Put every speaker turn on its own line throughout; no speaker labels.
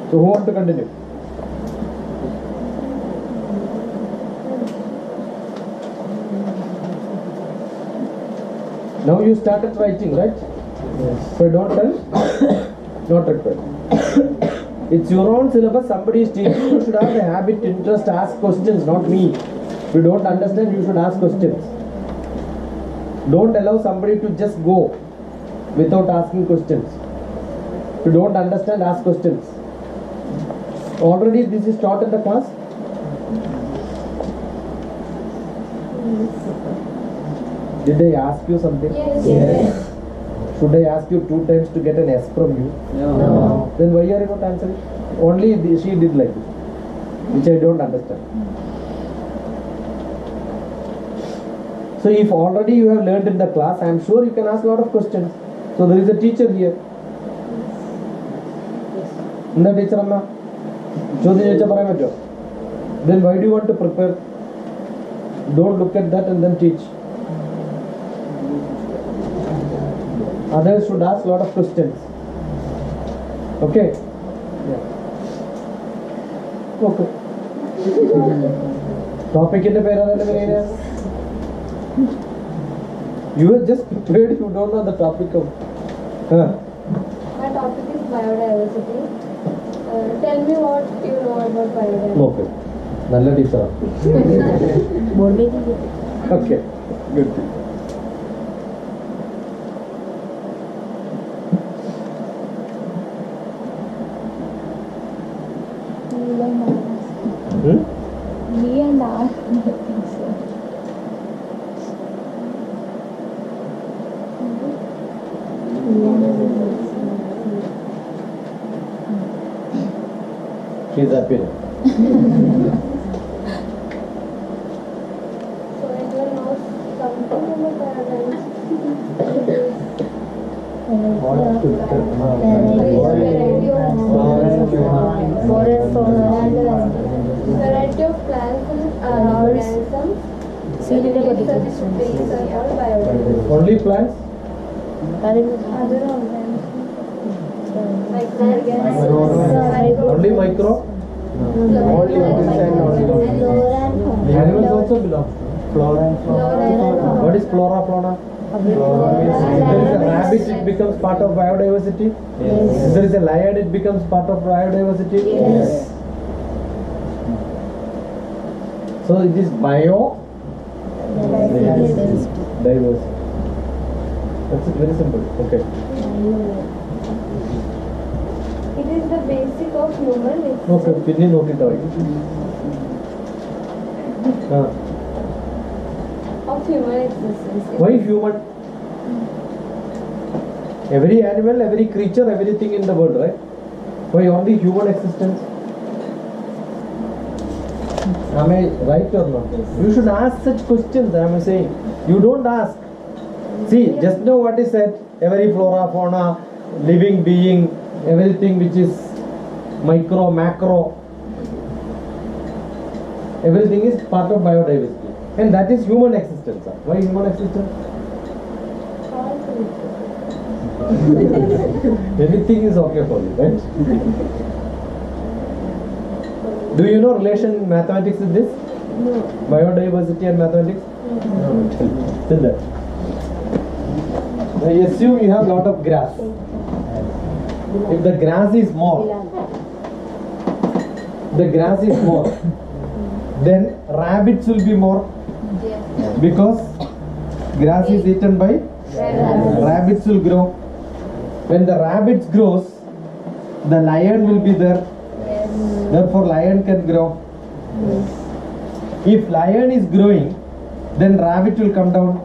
So who wants to continue? Now you started writing, right? Yes. So don't tell, not required. It's your own syllabus, somebody is teaching. You should have the habit, interest, ask questions, not me. If you don't understand, you should ask questions. Don't allow somebody to just go without asking questions. If you don't understand, ask questions. Already this is taught in the class? Did I ask you something?
Yes.
Should I ask you 2 times to get an S from you?
No.
Then why are you not answering? Only she did like this, which I don't understand. So if already you have learned in the class, I am sure you can ask a lot of questions. So there is a teacher here. In the teacher Amma? Then why do you want to prepare? Don't look at that and then teach. Others should ask a lot of questions. Okay? Yeah. Okay. Topic in the pair. You are just prepared, you don't know the topic of.
My topic is biodiversity. Tell me what you know about biodiversity.
Okay. Nalla teacher. Okay. Good.
Me and I, I think so.
She's happy now.
So anyone knows something about biodiversity? Variety of plants and organisms. These are called biodiversity.
Only plants?
Other organisms.
Only micro? Animals also belong. Flora. What is flora, fauna? If there is a rabbit, it becomes part of biodiversity.
Yes.
If there is a lion, it becomes part of biodiversity.
Yes.
So it is bio diversity. That's very simple. Okay.
It is the basic of human existence.
Okay, pinni note it out.
Of human existence.
Why human? Every animal, every creature, everything in the world, right? Why only human existence? Am I right or not? You should ask such questions, I am saying. You don't ask. See, just know what is said. Every flora, fauna, living being, everything which is micro, macro, everything is part of biodiversity. And that is human existence. Why human existence? Anything is okay for you, right? Do you know relation in mathematics with this?
No.
Biodiversity and mathematics? No. Tell that. Now assume you have lot of grass. If the grass is more, then rabbits will be more.
Yes.
Because grass is eaten by rabbits will grow. When the rabbits grows, the lion will be there.
Yes.
Therefore lion can grow.
Yes.
If lion is growing, then rabbit will come down.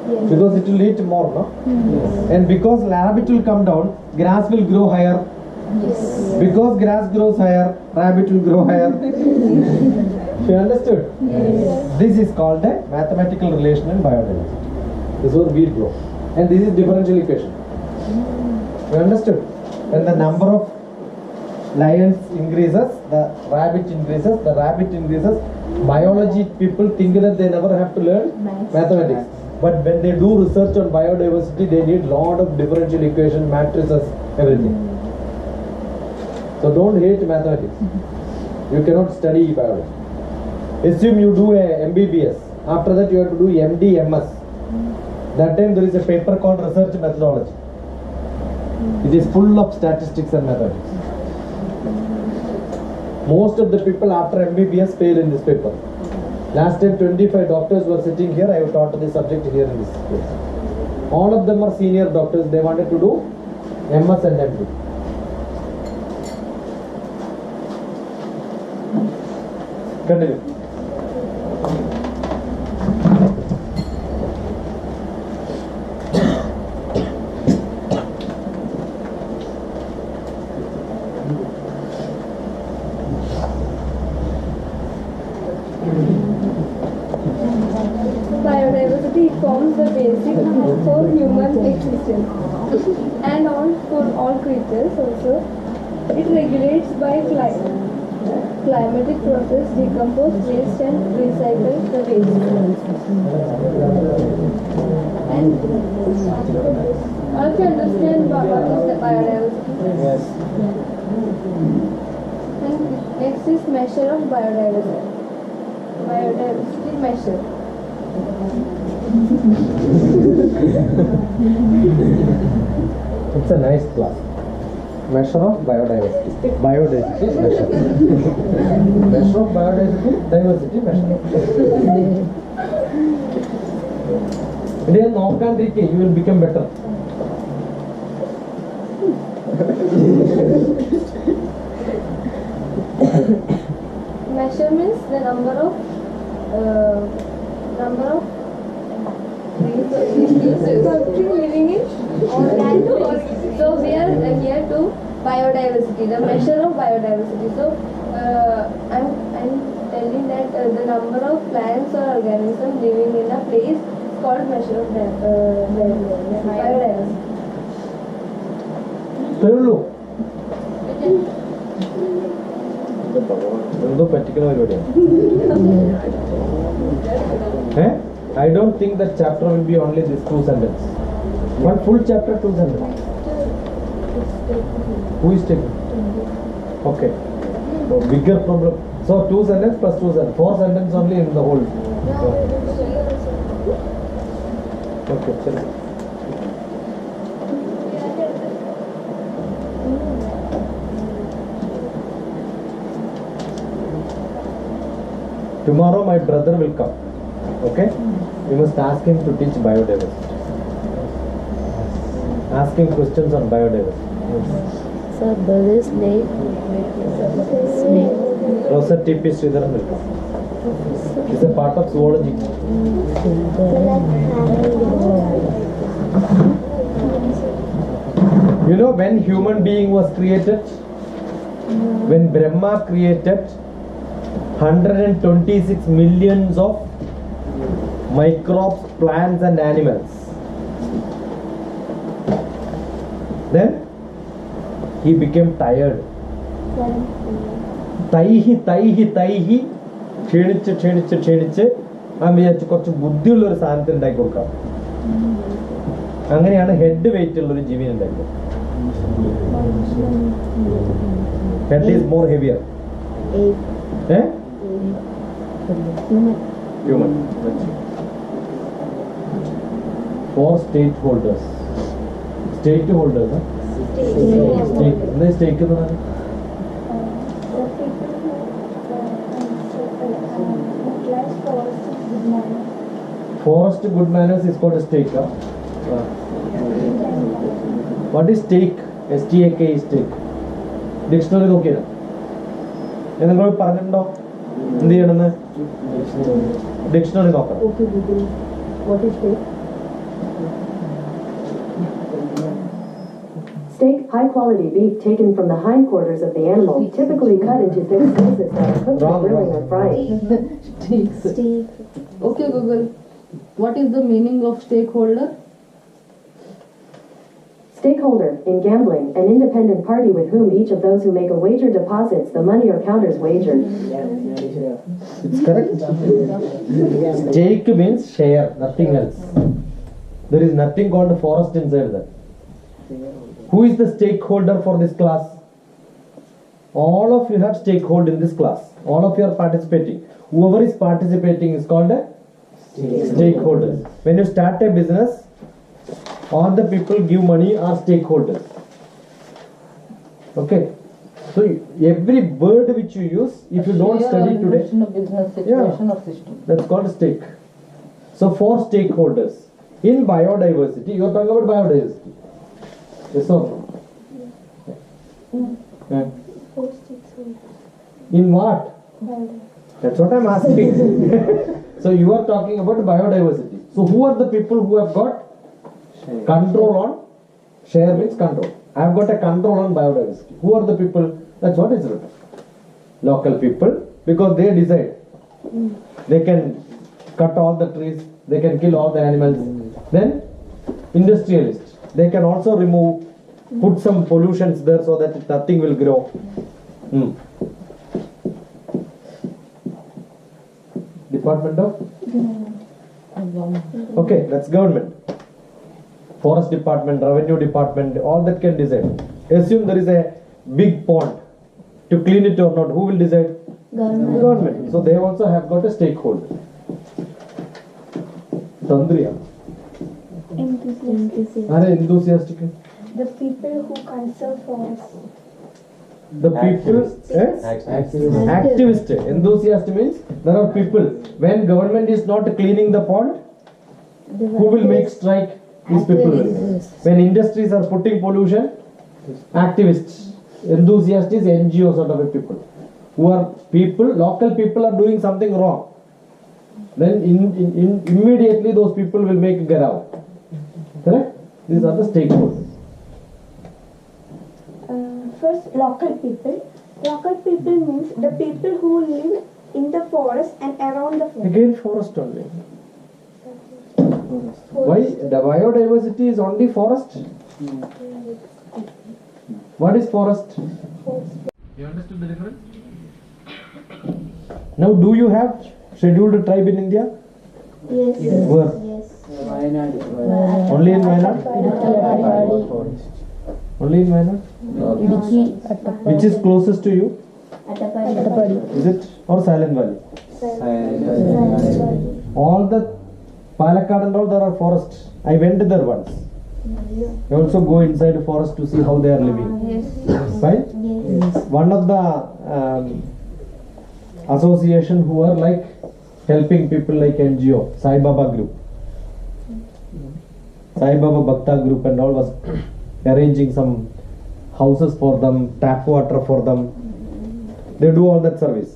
Yes.
Because it will eat more, no?
Yes.
And because rabbit will come down, grass will grow higher.
Yes.
Because grass grows higher, rabbit will grow higher. You understood?
Yes.
This is called a mathematical relation in biodiversity. This was wheat growth. And this is differential equation. You understood? When the number of lions increases, the rabbit increases, biology people think that they never have to learn mathematics. But when they do research on biodiversity, they need lot of differential equation, matrices, everything. So don't hate mathematics. You cannot study biology. Assume you do a MBBS. After that you have to do MD, MS. That time there is a paper called research methodology. It is full of statistics and mathematics. Most of the people after MBBS fail in this paper. Last time 25 doctors were sitting here. I have taught the subject here in this place. All of them are senior doctors. They wanted to do MS and MD. Continue.
Biodiversity forms the basic for human existence and for all creatures also. It regulates by climatic process, decompose waste and recycle the waste. And also understand what is the biodiversity.
Yes.
And next is measure of biodiversity. Biodiversity measure.
It's a nice class. Measure of biodiversity. Biodiversity measure. Measure of biodiversity, diversity measure. You will become better.
Measure means the number of something living in organisms. So we are here to biodiversity, the measure of biodiversity. So I'm telling that the number of plants or organisms living in a place is called measure of biodiversity.
I don't think that chapter will be only this 2 sentences. One full chapter, 2 sentences. Who is taking? Okay. So bigger problem. So 2 sentences plus 2 sentences. 4 sentences only in the whole. Okay. Tomorrow my brother will come. Okay? You must ask him to teach biodiversity. Ask him questions on biodiversity.
Sir, brother's name?
JN1801-1801-7-Jnaanam-eve2-DrTPS will come. It's a part of zoology. You know when human being was created? When Brahma created 126 millions of microbes, plants and animals. Then he became tired. Taihi ക്ഷീണിച്ച് അവൻ വിചാരിച്ച് കുറച്ച് ബുദ്ധിയുള്ള ഒരു സാധനത്തിന് ഉണ്ടാക്കി കൊടുക്കാം. അങ്ങനെയാണ് ഹെഡ് വെയിറ്റ് ഉള്ള ഒരു ജീവിനെ ഉണ്ടാക്കി. Head is more heavier. Human. 4 stakeholders. Stakeholders, huh? Stake. What is stake? Forest good manners is called a stake. Huh? What is stake? STAK is stake. Dictionary okay. എന്തെങ്കിലും പറഞ്ഞിട്ടുണ്ടോ? എന്ത് ചെയ്യണമെന്ന് ഡിക്ഷണറി നോക്കാം.
Steak, high quality beef taken from the hindquarters of the animal, typically cut into thin slices that are cooked for grilling or frying.
Steak. Okay, Google. What is the meaning of stakeholder?
Stakeholder, in gambling, an independent party with whom each of those who make a wager deposits the money or counters wagered.
It's correct. Stake means share, nothing else. There is nothing called forest inside that. Who is the stakeholder for this class? All of you have stakeholder in this class. All of you are participating. Whoever is participating is called a stakeholder. When you start a business, all the people give money are stakeholders. Okay. So every word which you use, if you don't study today,
business situation or system.
that's called stake. So 4 stakeholders. In biodiversity, you are talking about biodiversity. Yes or no? Yeah. In what? That's what I'm asking. So you are talking about biodiversity. So who are the people who have got control on? Share means control. I have got a control on biodiversity. Who are the people? That's what is written. Local people, because they decide. They can cut all the trees. They can kill all the animals. Then industrialists. They can also remove, put some pollutions there so that nothing will grow. Department of? Okay, that's government. Forest department, revenue department, all that can decide. Assume there is a big pond. To clean it or not, who will decide? Government. So they also have got a stakeholder. Tandriya. Are enthusiastic?
The people who conserve forests.
The people, activist. Enthusiast means there are people. When government is not cleaning the pond, who will make strike? These people will. When industries are putting pollution, activists. Enthusiast is NGO sort of a people. Who are people, local people are doing something wrong. Then immediately those people will make garao. Correct? These are the stakeholders.
First, local people. Local people means the people who live in the forest and around the forest.
Again forest only. Why? The biodiversity is only forest? What is forest? You understood the difference? Now do you have scheduled tribe in India?
Yes.
Where? Only in Wayanad? Only in Wayanad? Which is closest to you? Is it? Or Silent Valley? All the Palakkad and all there are forests. I went there once. I also go inside the forest to see how they are living. Right? One of the association who are like helping people like NGO, Sai Baba group. Sai Baba Bhakta group and all was arranging some houses for them, tap water for them. They do all that service.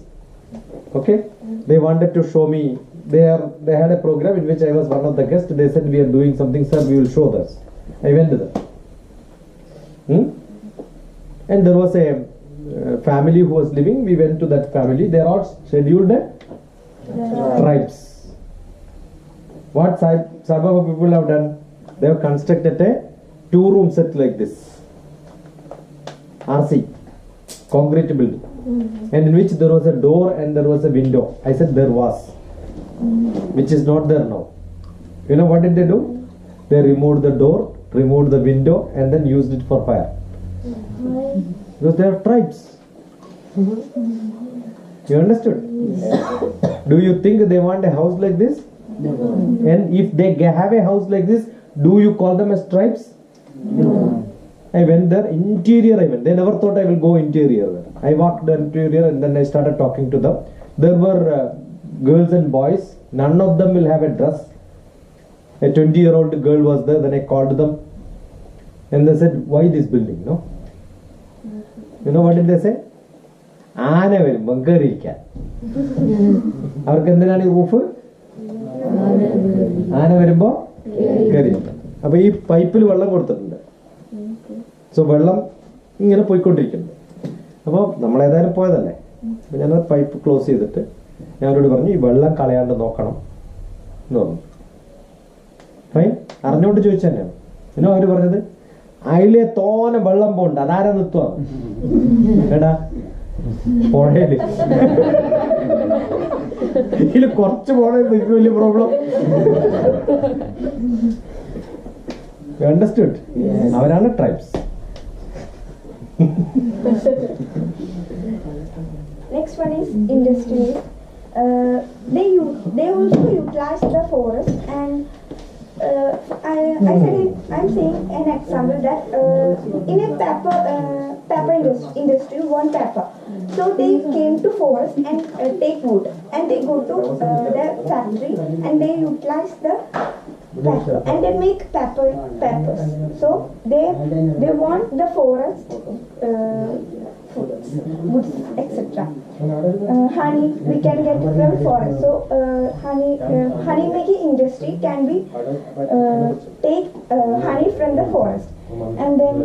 Okay? They wanted to show me. They had a program in which I was one of the guests. They said we are doing something, sir, we will show this. I went there. And there was a family who was living. We went to that family. They are all scheduled tribes. What Sai Baba people have done? They have constructed a 2-room set like this. RC. Concrete building. And in which there was a door and there was a window. I said there was. Which is not there now. You know what did they do? They removed the door, removed the window, and then used it for fire. Because they are tribes. You understood? Do you think they want a house like this? And if they have a house like this, do you call them as tribes? I went there, interior I went. They never thought I will go interior. I walked the interior and then I started talking to them. There were girls and boys. None of them will have a dress. A 20-year-old girl was there. Then I called them. And they said, why this building? No? You know what did they say? ആന വരുമ്പം കയറിയിരിക്കാൻ. അവർക്ക് എന്തിനാണ് ഈ roof? ആന വരുമ്പോ കയറിയിരിക്കാൻ. അപ്പൊ ഈ പൈപ്പിൽ വെള്ളം കൊടുത്തിട്ടുണ്ട്. സോ വെള്ളം ഇങ്ങനെ പോയിക്കൊണ്ടിരിക്കുന്നുണ്ട്. അപ്പോൾ നമ്മളേതായാലും പോയതല്ലേ. അപ്പൊ ഞാൻ പൈപ്പ് ക്ലോസ് ചെയ്തിട്ട് ഞാൻ അവരോട് പറഞ്ഞു ഈ വെള്ളം കളയാണ്ട് നോക്കണം എന്ന് പറഞ്ഞു. ഫൈൻ, അറിഞ്ഞുകൊണ്ട് ചോദിച്ചു തന്നെയാണ്. പിന്നെ അവര് പറഞ്ഞത് അതിലെ തോനെ വെള്ളം പോണ്ട്, അതാരാ നിർത്തുക? എടാ പുഴയില് ഇതിൽ കുറച്ച് പോണേ നിങ്ങൾക്ക് വലിയ പ്രോബ്ലം. അണ്ടർസ്റ്റുഡ്? അവരാണ് tribes.
Next one is industry. They also utilize the forest, and I'm saying an example that in a paper industry one paper. So they came to forest and take wood, and they go to their factory and they utilize the paper and they make papers. So they want the forest goods, etc. Honey we can get from forest. So honey making industry can be take honey from the forest, and then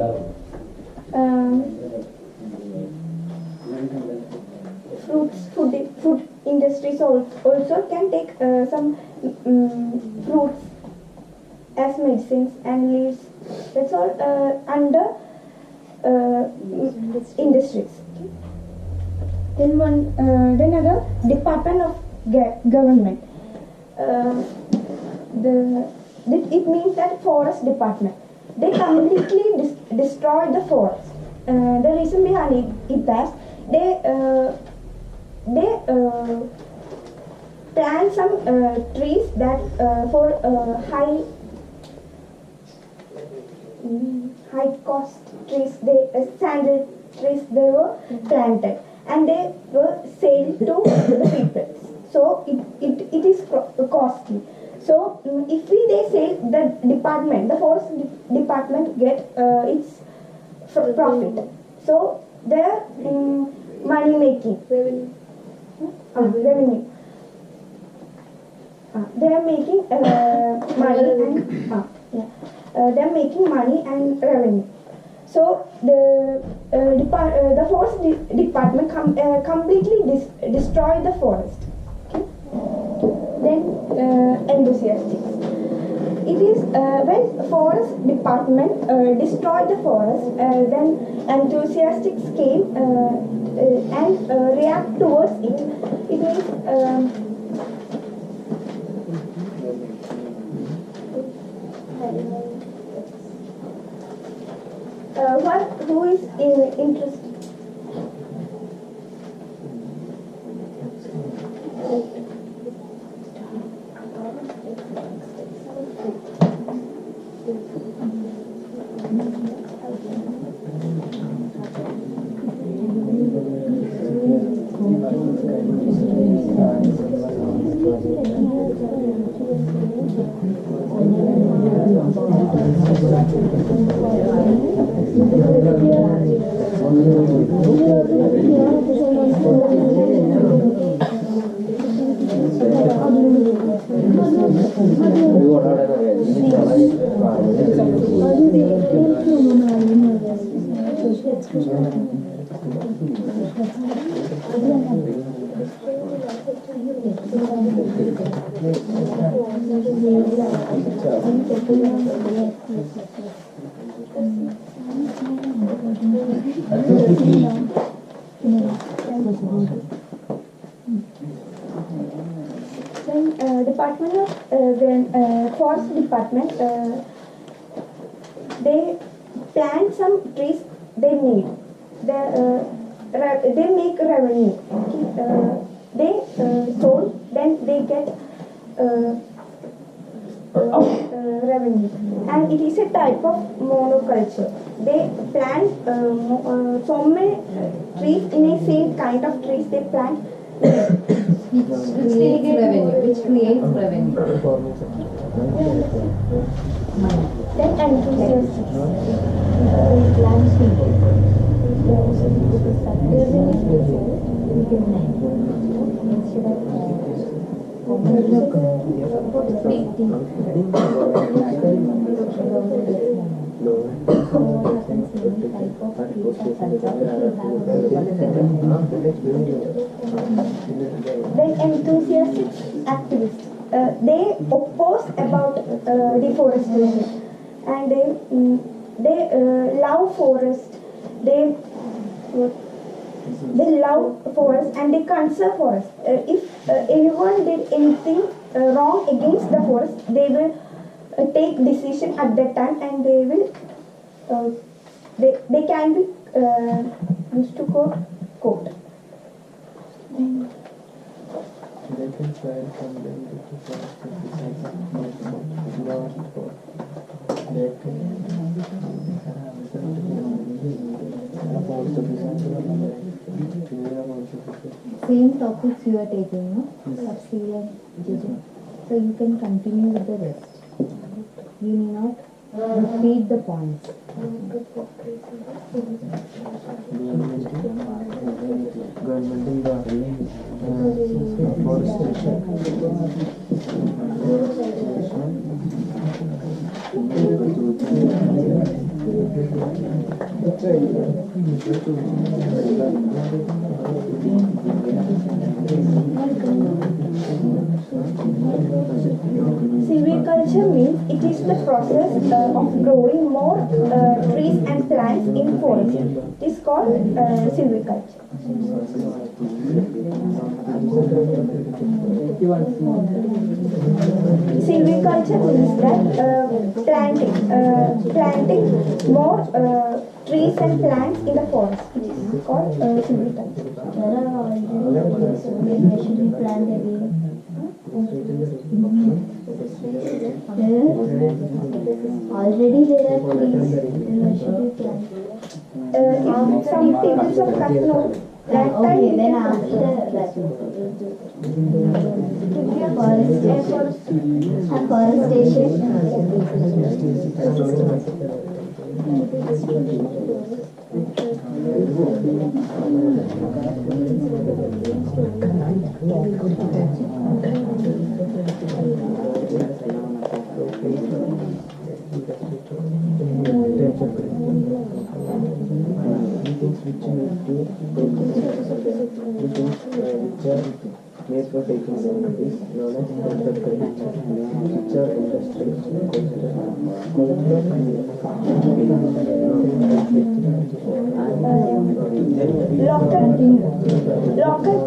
food industries also can take some fruits as medicines and leaves. That's all under industries. Then other department of government. It means that forest department. They completely destroy the forest. The reason behind it is that they plant some trees that for high cost trees, standard trees they were planted, and they were sold to the people. So it is costly. So if they sell, the forest department get its profit. So their money making revenue. They are making money and they are making money and revenue. So the forest department completely destroy the forest. Okay? Then enthusiastics. It is when forest department destroyed the forest, then enthusiastics came and react towards it. It means who is interested? Forest department, they plant some trees they need. They make revenue. They sold, then they get revenue, and it is a type of monoculture. They plant so many trees in a same kind of trees. They plant.
Which creates revenue.
Then enthusiasts. Then enthusiastic activists. They oppose about deforestation, and they love forest. They
they love forest and they conserve forest. If anyone did anything wrong against the forest, they will take decision at that time, and they will they can be used to court.
They can file complaint to the forest officer, not court. They can
Same topics you are taking, no? Subsidy and JJ. So you can continue with the rest. You need not repeat the points.
Government in the
Silviculture means it is the process of growing more trees and plants in forest. It is called silviculture. Silviculture means that planting more trees and plants in the forest. It is called silviculture.
Already there are trees.
Some tables of cut note. That time
Okay, then after that.
made for taking is known as construction, which are industries,
local.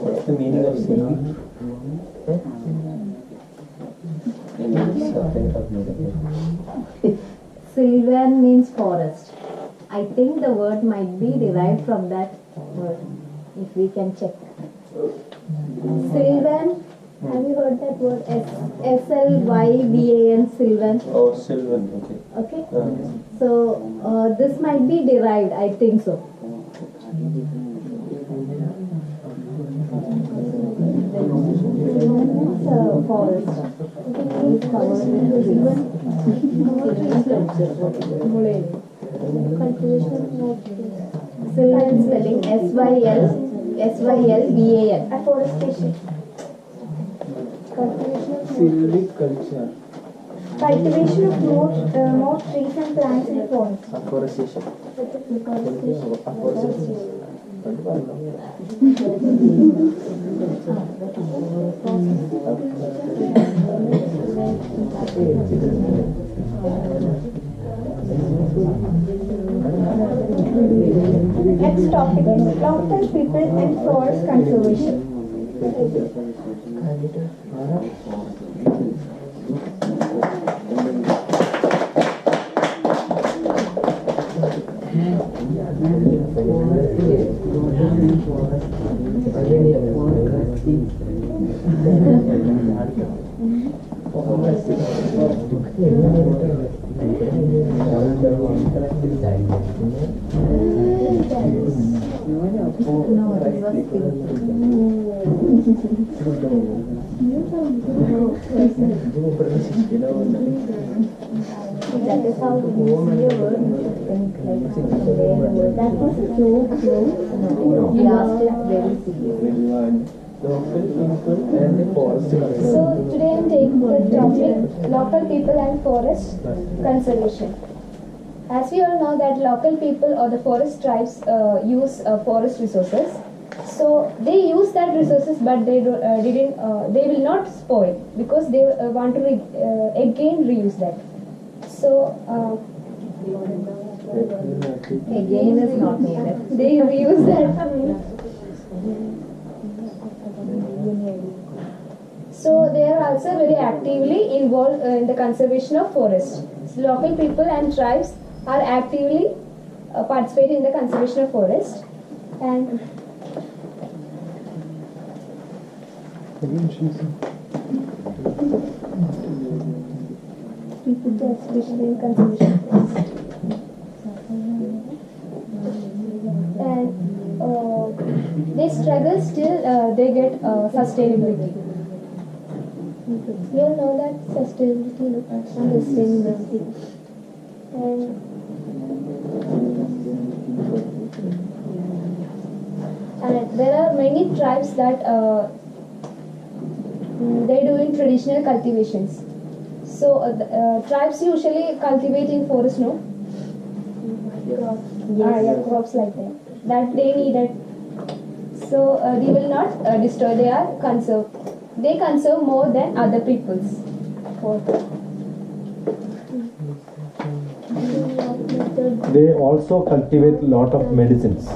What's the meaning of silvi?
Sylvan means forest. I think the word might be derived from that word, if we can check. Sylvan, have you heard that word? S-L-Y-V-A-N, Sylvan.
Oh, Sylvan, okay.
Okay. So, this might be derived, I think so. Forest. It is covered with trees. Sylvan spelling S-Y-L-V-A-N.
Afforestation.
Silviculture.
Cultivation of more trees and plants in the forest.
Afforestation.
Next topic is local people and forest conservation.
That is how we use a word. That was so close. We asked it very seriously.
Local people and the forest.
So today I'm taking the topic local people and forest conservation. As we all know that local people or the forest tribes use forest resources. So they use that resources, but they they will not spoil because they want to again reuse that. So
Again is not needed.
They reuse that. So they are also very actively involved in the conservation of forests. Local people and tribes are actively participate in the conservation of forest. And people especially in conservation of forest. And they struggle still, they get sustainability. You all know that sustainability, no? Sustainability. And there are many tribes that they do in traditional cultivations. So tribes usually cultivate in forest, no? Crops like that. That they needed. So they will not destroy. They are conserve. They conserve more than other peoples.
They also cultivate a lot of medicines.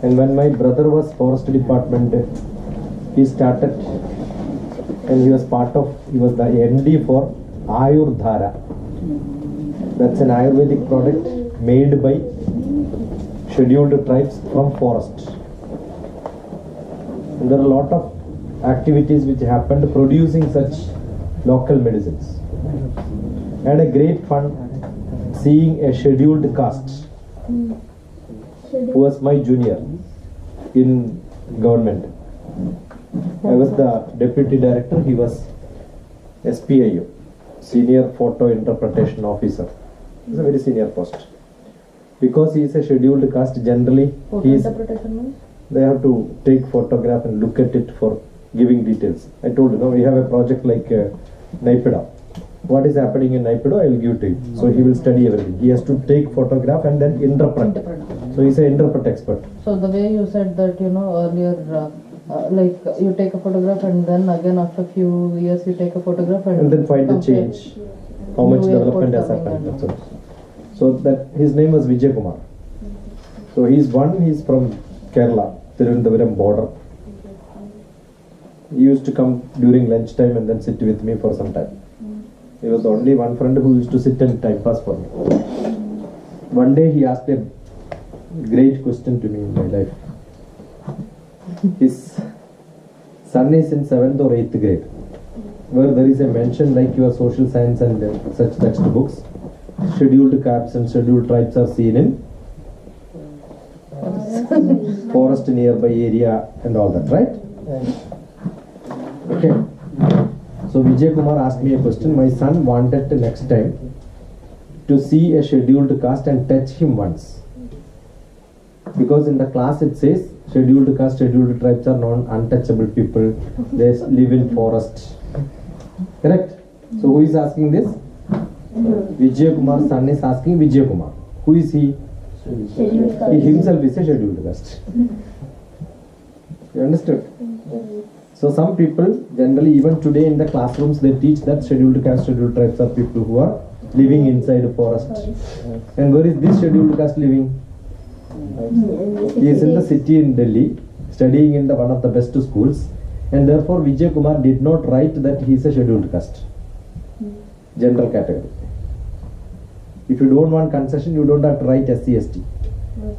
And when my brother was forest department, he started, and he was the MD for Ayurveda. That's an Ayurvedic product made by scheduled tribes from forest. And there are a lot of activities which happened producing such local medicines. I had a great fun seeing a scheduled caste who was my junior in government. I was the deputy director, he was SPIO, Senior Photo Interpretation Officer. It's a very senior post. Because he is a scheduled caste, generally they have to take photograph and look at it for giving details. I told you, we have a project like Naipeda. What is happening in Naipeda, I will give to you. So he will study everything. He has to take photograph and then interpret. So he is an interpret expert.
So the way you said that, earlier, like you take a photograph and then again after a few years you take a photograph and
then find the change, how much development has happened. So that his name was Vijay Kumar. So he's from Kerala, Tirunelveli border. He used to come during lunchtime and then sit with me for some time. He was the only one friend who used to sit and time pass for me. One day he asked a great question to me in my life. His son is in 7th or 8th grade, where there is a mention like your social science and such textbooks. Scheduled castes and scheduled tribes are seen in forest nearby area and all that, right? Okay. So Vijay Kumar asked me a question. My son wanted next time to see a scheduled caste and touch him once. Because in the class it says scheduled caste, scheduled tribes are non-untouchable people. They live in forest. Correct? So who is asking this? Vijay Kumar's son is asking Vijay Kumar. Who is he? He himself is a scheduled caste. You understood? So some people, generally even today in the classrooms, they teach that scheduled caste, scheduled tribes are people who are living inside a forest. And where is this scheduled caste living? He is in the city in Delhi, studying in one of the best schools. And therefore Vijay Kumar did not write that he is a scheduled caste. General category. If you don't want concession, you don't have to write SC, ST.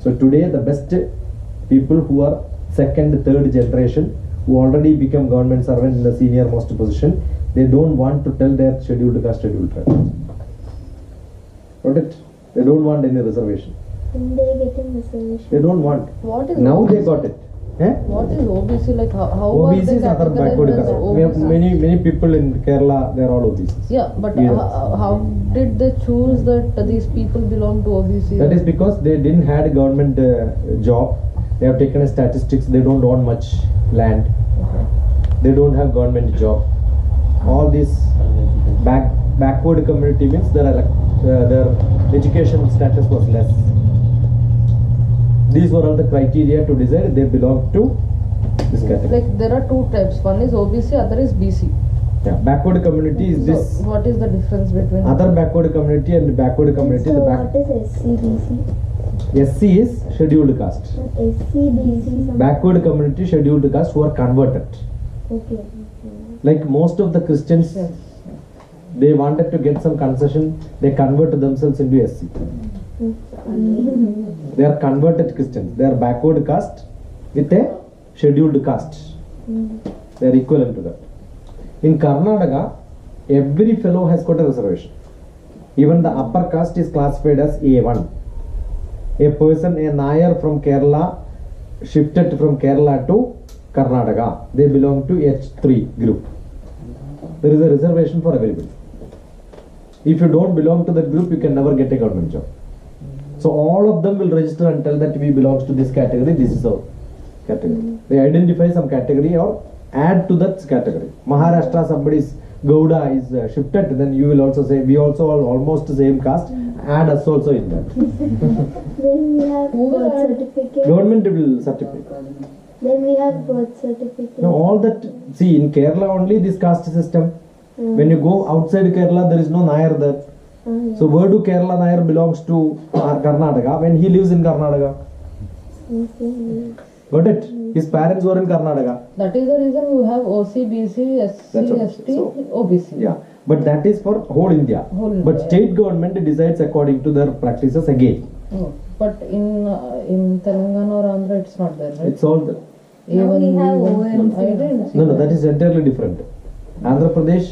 So today the best people who are second, third generation, who already become government servant in the senior most position, they don't want to tell their scheduled caste, scheduled tribe. Got it? They don't want any reservation.
They getting reservation.
They don't want.
What is
now
OBC?
They got it.
What is OBC like? How
OBC
are they
is other backward
categorized as
caste. We have
OBC?
many people in Kerala, they are all OBCs.
Yeah, but
Yes.
how did they choose that these people belong to OBC?
That is because they didn't had a government job. They have taken a statistics. They don't own much land. They don't have government job. All these backward community means their education status was less. These were all the criteria to decide they belong to this category.
Like there are two types. One is OBC, other is BC.
Yeah, backward community is this.
So what is the difference between
Other backward community and backward community.
So
The
what is SCBC?
SC is scheduled caste.
SCBC.
Backward community, scheduled caste who are converted.
Okay.
Like most of the Christians, they wanted to get some concession, they converted themselves into SC. They are converted Christians. They are backward caste with a scheduled caste. They are equivalent to that. In Karnataka, every fellow has got a reservation. Even the upper caste is classified as A1. A person, a Nair from Kerala, shifted from Kerala to Karnataka. They belong to H3 group. There is a reservation for everybody. If you don't belong to that group, you can never get a government job. So all of them will register and tell that we belongs to this category, this is our category. They identify some category or add to that category. Maharashtra, somebody's Gouda is shifted, then you will also say, we also are almost the same caste, add us also in that.
Then we have birth certificate.
Government will certify.
Then we have birth certificate.
Now all that, see in Kerala only this caste system. When you go outside Kerala, there is no Nair there. So where do Kerala Nair belongs to Karnataka when he lives in Karnataka? Got it? His parents were in Karnataka.
that is the reason you have OC, BC, SC,
That's what-
ST,
so-
OBC.
Yeah, but that is for whole India.
Whole India,
But
yeah.
state government decides according to their practices again.
Oh, but in Telangana or Andhra it's not there, right?
It's all the,
Even
we have
even- I didn't see
no, that is entirely different. Andhra Pradesh,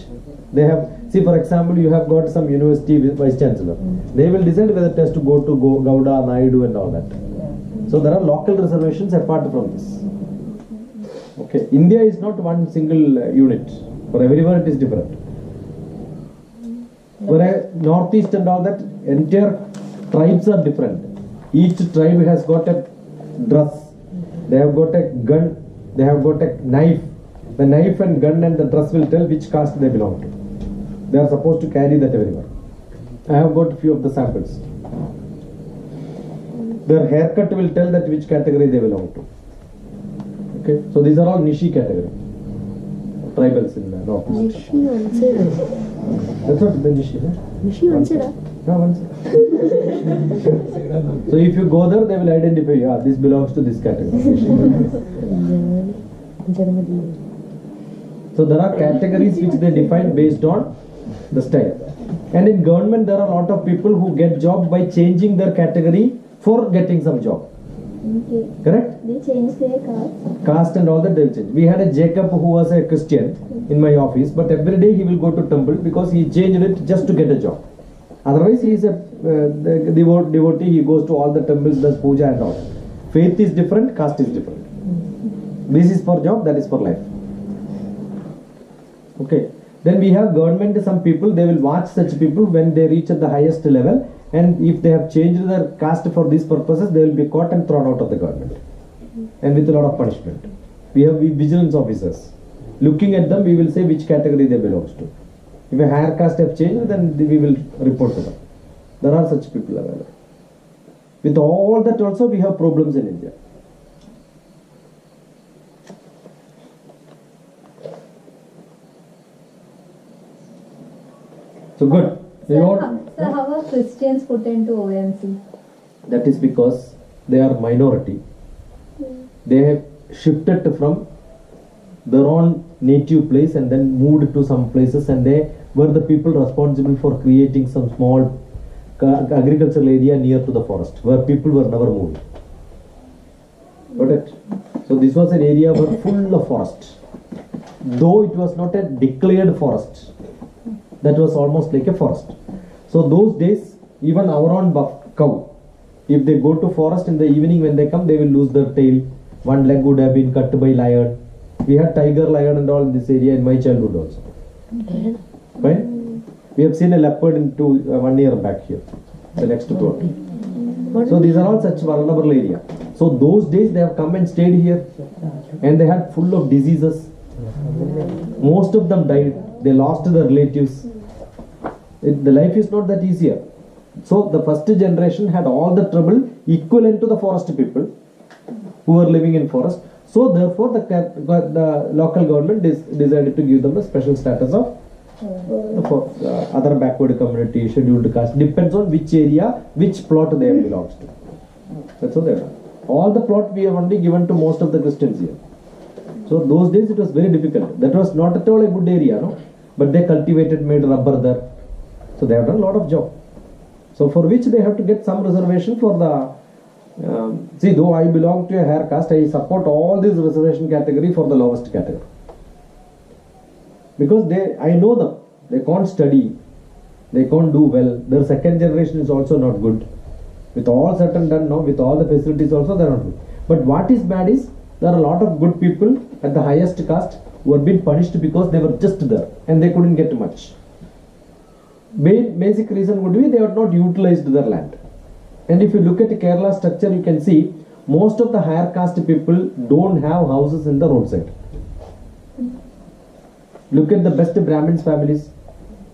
they have, see for example, you have got some university with vice chancellor. They will decide whether it has to go to Gouda, Naidu and all that. So there are local reservations apart from this. Okay, India is not one single unit. For everywhere it is different. Whereas northeast and all that, entire tribes are different. Each tribe has got a dress. They have got a gun. They have got a knife. The knife and gun and the dress will tell which caste they belong to. They are supposed to carry that everywhere. I have got a few of the samples. Their haircut will tell that which category they belong to. Okay, so these are all Nishi category. Tribals in the northeast. That's what the Nishi, huh? No, one second. So if you go there, they will identify you. This belongs to this category. So there are categories which they define based on the style. And in government, there are a lot of people who get job by changing their category for getting some job.
Okay.
Correct?
They changed their caste.
Caste and all that they will change. We had a Jacob who was a Christian in my office, but every day he will go to temple because he changed it just to get a job. Otherwise, he is a devotee. He goes to all the temples, does puja and all. Faith is different, caste is different. This is for job, that is for life. Okay. Then we have government. Some people, they will watch such people when they reach at the highest level, and if they have changed their caste for these purposes, they will be caught and thrown out of the government, and with a lot of punishment. We have vigilance officers. Looking at them, we will say which category they belong to. If a higher caste have changed, then we will report to them. There are such people available. With all that also, we have problems in India. So good. You want-
So how are Christians put into OMC?
That is because they are minority. They have shifted from their own native place and then moved to some places, and they were the people responsible for creating some small agricultural area near to the forest where people were never moving. Got it? So this was an area where full of forest. Though it was not a declared forest, that was almost like a forest. So those days, even our own cow, if they go to forest in the evening, when they come, they will lose their tail. One leg would have been cut by lion. We had tiger, lion and all in this area in my childhood also. Right? We have seen a leopard into 1 year back here, the next plot. So these are all such vulnerable area. So those days they have come and stayed here, and they had full of diseases. Most of them died. They lost their relatives. The life is not that easier. So the first generation had all the trouble equivalent to the forest people who were living in forest. So therefore the local government decided to give them a special status of other backward community, scheduled caste. Depends on which area, which plot they belongs to. That's what they are. All the plot we have only given to most of the Christians here. So those days it was very difficult. That was not at all a good area, no? But they cultivated, made rubber there. So they have done a lot of job. So for which they have to get some reservation for the see, though I belong to a higher caste, I support all this reservation category for the lowest category. Because I know them. They can't study. They can't do well. Their second generation is also not good. With all said and done now, with all the facilities also, they are not good. But what is bad is, there are a lot of good people at the highest caste who have been punished because they were just there and they couldn't get much. Basic reason would be they have not utilized their land. And if you look at Kerala structure, you can see most of the higher caste people don't have houses in the roadside. Look at the best Brahmins families.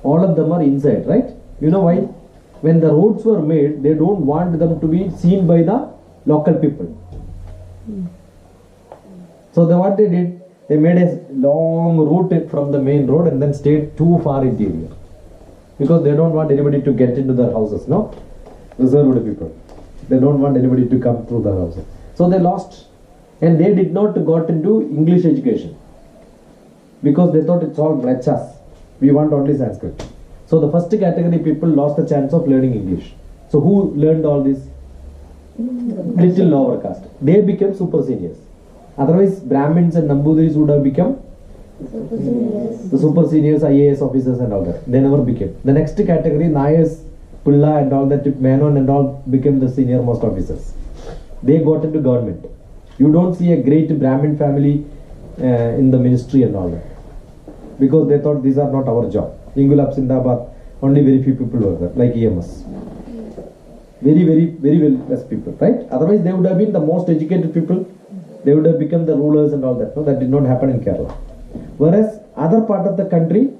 All of them are inside, right? You know why? When the roads were made, they don't want them to be seen by the local people. So what they did, they made a long route from the main road and then stayed too far interior. Because they don't want anybody to get into their houses, no? Reserved people. They don't want anybody to come through their houses. So they lost. And they did not got into English education. Because they thought it's all mlechas. We want only Sanskrit. So the first category people lost the chance of learning English. So who learned all this? Little lower caste. They became super seniors. Otherwise Brahmins and Nambudris would have become the super seniors, IAS officers and all that. They never became. The next category, Nayas, Pulla and all that, Menon and all became the senior most officers. They got into government. You don't see a great Brahmin family in the ministry and all that. Because they thought these are not our job. Ingulab Sindabad, only very few people were there, like EMS. Very well less people, right? Otherwise they would have been the most educated people. They would have become the rulers and all that. No, that did not happen in Kerala. Whereas other part of the country,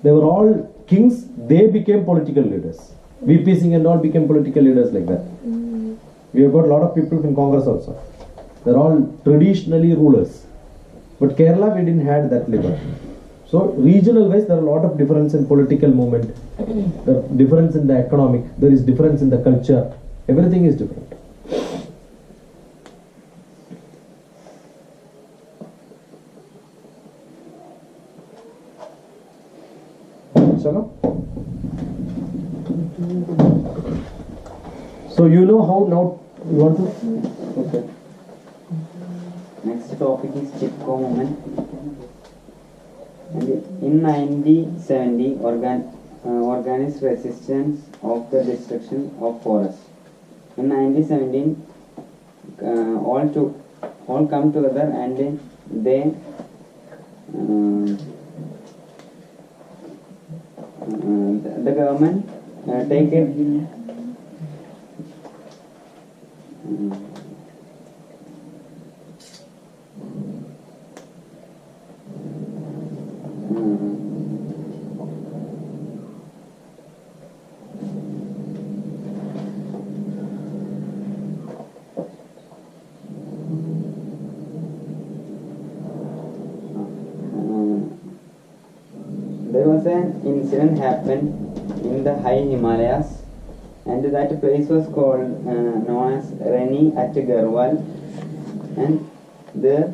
they were all kings. They became political leaders. VP Singh and all became political leaders like that. We have got a lot of people from Congress also. They're all traditionally rulers. But Kerala, we didn't have that liberty. So regional wise, there are a lot of difference in political movement. There is difference in the economic. There is difference in the culture. Everything is different. So you know how now you want to? Okay.
Next topic is Chipko movement. In 1970, organized resistance of the destruction of forests. In 1917, all come together and they the government take it. There was an incident happened in the high Himalayas, and that place was called known as Reni at Garhwal, and the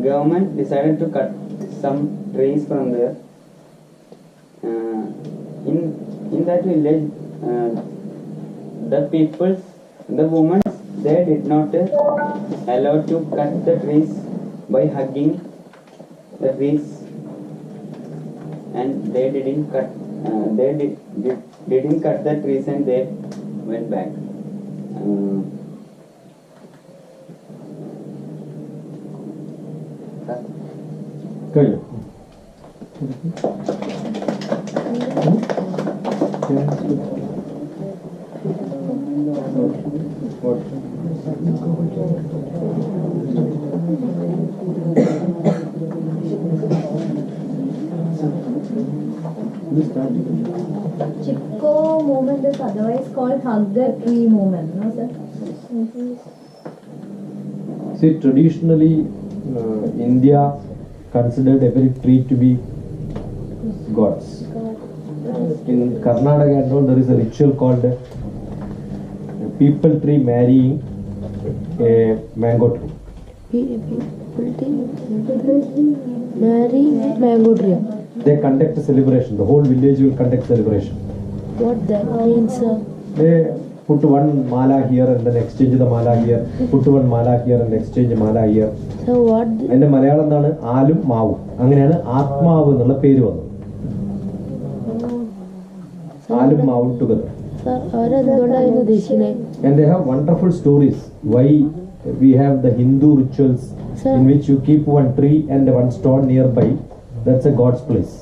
government decided to cut some trees from there. In that village, the women, they did not allow to cut the trees by hugging the trees. And they didn't cut. Didn't cut the trees, and they went back.
Good.
Chipko movement is otherwise called hug the tree movement, no sir?
See, traditionally, India considered every tree to be gods. In Karnataka and all, there is a ritual called people tree marrying a mango tree.
Mary mango tree.
They conduct a celebration. The whole village will conduct celebration.
What that means?
They put one mala here and then exchange the mala here. Put one mala here and exchange mala here.
So what?
അതിന്റെ മലയാളം എന്താണ്? ആലും മാവും. അങ്ങനെയാണ് ആത്മാവ് എന്നുള്ള പേര് വന്നത്. ആലും മാവും together. And they have wonderful stories why we have the Hindu rituals in which you keep one tree and one stone nearby. That's a God's place.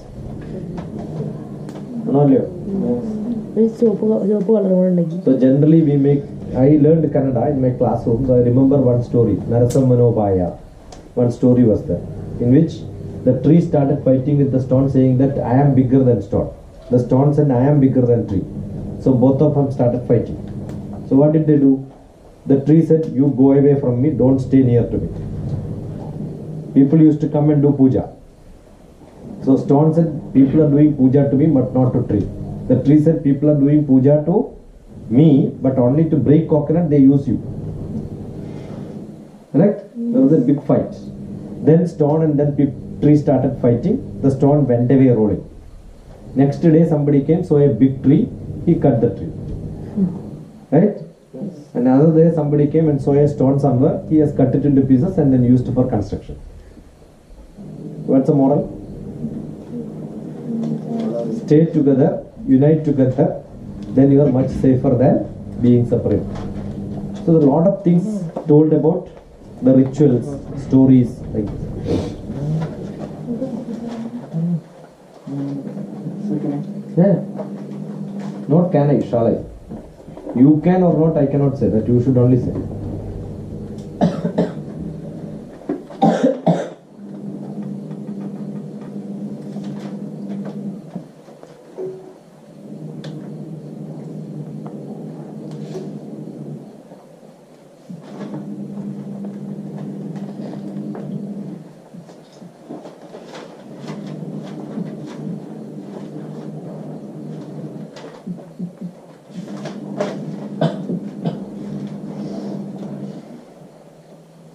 So generally we make, I learned Kannada in my classroom, so I remember one story, Narasimhanobaya. One story was there, in which the tree started fighting with the stone, saying that I am bigger than stone. The stone said I am bigger than tree. So both of them started fighting. So what did they do? The tree said, you go away from me, don't stay near to me. People used to come and do puja. So stone said, people are doing puja to me but not to tree. The tree said, people are doing puja to me but only to break coconut they use you. Correct? There was a big fight. Then stone and then tree started fighting. The stone went away rolling. Next day somebody came, saw a big tree, he cut the tree. Right? Another day somebody came and saw a stone somewhere, he has cut it into pieces and then used it for construction. What's the moral? Stay together, unite together, then you are much safer than being separate. So there are a lot of things told about the rituals, stories like this. Yeah. Not can I, shall I? You can or not, I cannot say that. You should only say.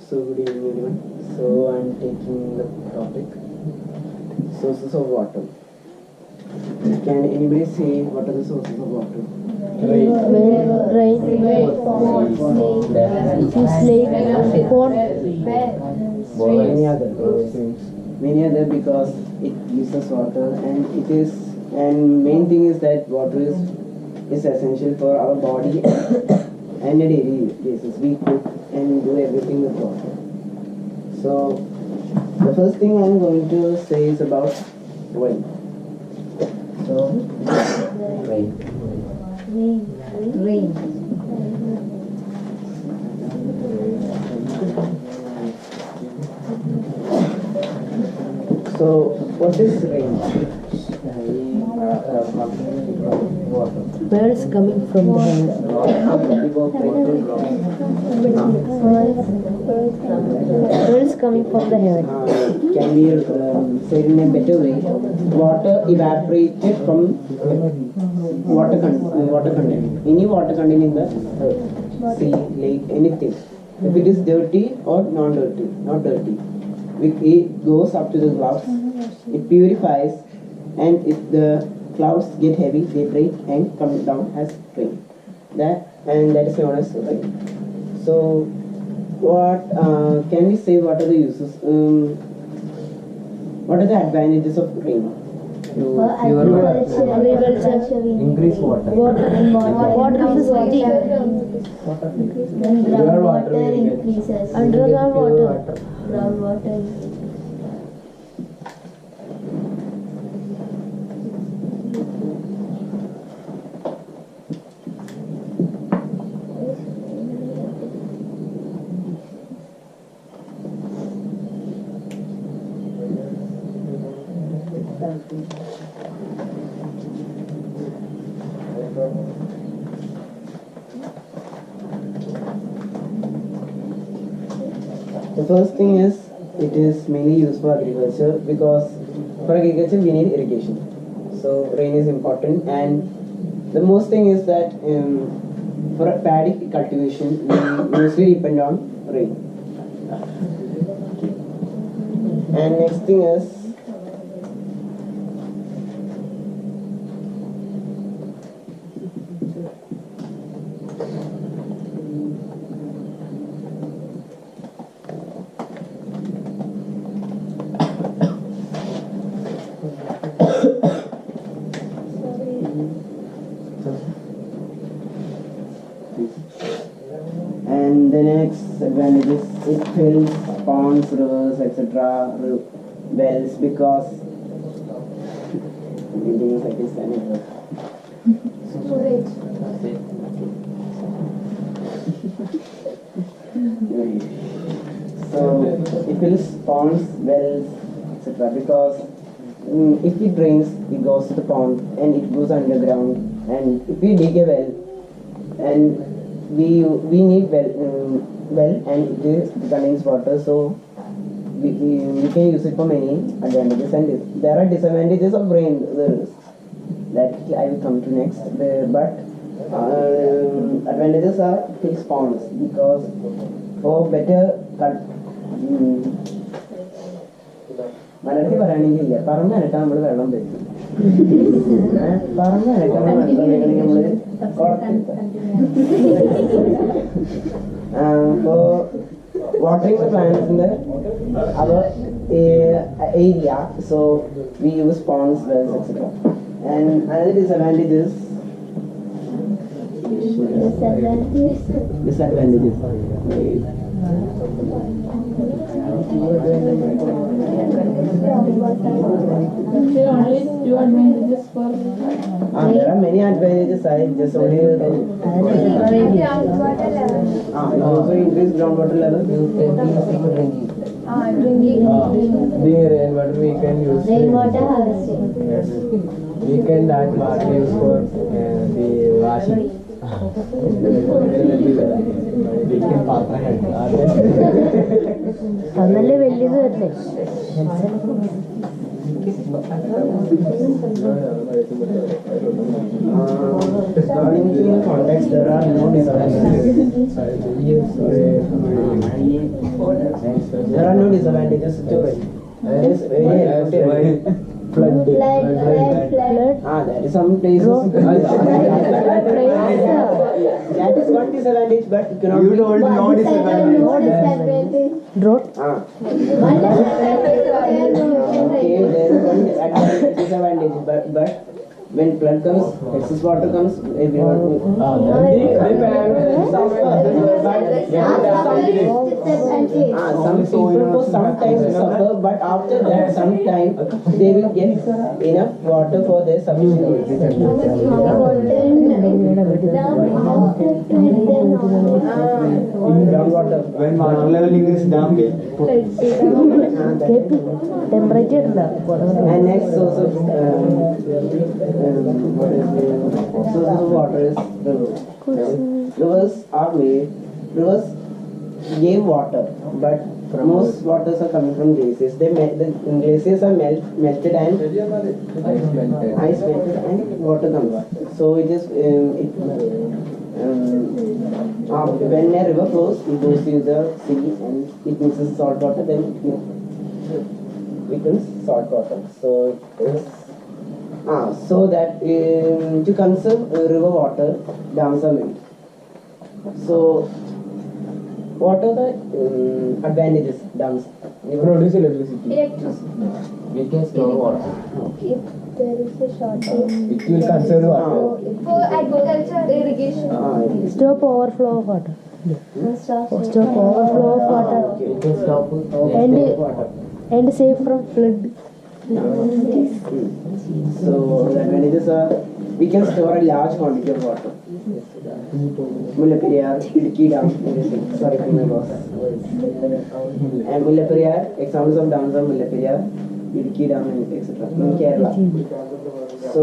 So good evening everyone. So I am taking the topic sources of water. Can anybody say what are the sources of water?
Rain,
Many other because it gives us water and main thing is that water is essential for our body and a daily basis. We cook and do everything with water. So the first thing I'm going to say is about rain. So rain. So what is rain?
where is coming from the heaven? Where is coming from the heaven?
Can be said in a better way. Water evaporated from water content. Any water content in the sea, lake, anything. If it is dirty or non-dirty, not dirty. It goes up to the clouds. It purifies, and if the clouds get heavy, they break and come down as rain. That is known as rain. So, what can we say? What are the uses? What are the advantages of rain?
Increase water.
Water increases.
Underground water.
Groundwater.
The first thing is it is mainly used for agriculture because for agriculture we need irrigation. So rain is important, and the most thing is that for a paddy cultivation we mostly depend on rain. And next thing is and the next advantage is it fills ponds, rivers, etc. wells because buildings like this and so it fills ponds, wells, etc. because if it rains, it goes to the pond and it goes underground. And if we dig a well, and we need well and it contains water, so we can use it for many advantages. And there are disadvantages of rain, that I will come to next. But advantages are fixed ponds because for better മലയാളത്തിൽ പറയുകയാണെങ്കിൽ പറമ്പ് നനക്കാൻ നമ്മൾ വെള്ളം വെക്കും. പറമ്പ് നനക്കാൻ വെള്ളം വെക്കണമെങ്കിൽ നമ്മൾ for watering the plants in our area, so we use ponds, wells, etc. And another disadvantage is disadvantages.
There are only two advantages for
There are many advantages. I just only it also increase groundwater level.
Being rainwater we can use.
Rainwater harvesting.
Yes. We can add water use for the washing.
നല്ല വലിയത് തന്നെ
According to the context, there are no disadvantages. There are no disadvantages to it. It is very effective.
Flood.
That is some places. That is one disadvantage, but it cannot be.
no disadvantage.
Drought. Okay, there is one disadvantage, but when flood comes, excess water comes, everyone will. Some people for some time suffer, but after that, some time they will get enough water for their sufficient needs. Groundwater.
When water level increases, dam will
temperature
And next source of sources of water is rivers. Rivers are made. Rivers gave water, but most waters are coming from glaciers. The glaciers are melted and ice melted and water comes. So it is when a river flows, it goes to the sea and it mixes salt water, then it becomes salt water. So it is so that to conserve river water, dams are made. So what are the advantages dams?
Produce electricity.
Electricity.
We can store water.
If there is a shortage.
It will conserve water.
For agriculture, irrigation.
stop overflow of water. Stop overflow of water
We can stop
and save from flood.
So the advantages are we can store a large quantity of water. Mullaperiyar, Idukki Dam, everything. Sorry for my boss. And Mullaperiyar, examples of dams are Mullaperiyar, Idukki Dam, and etc. in Kerala. So,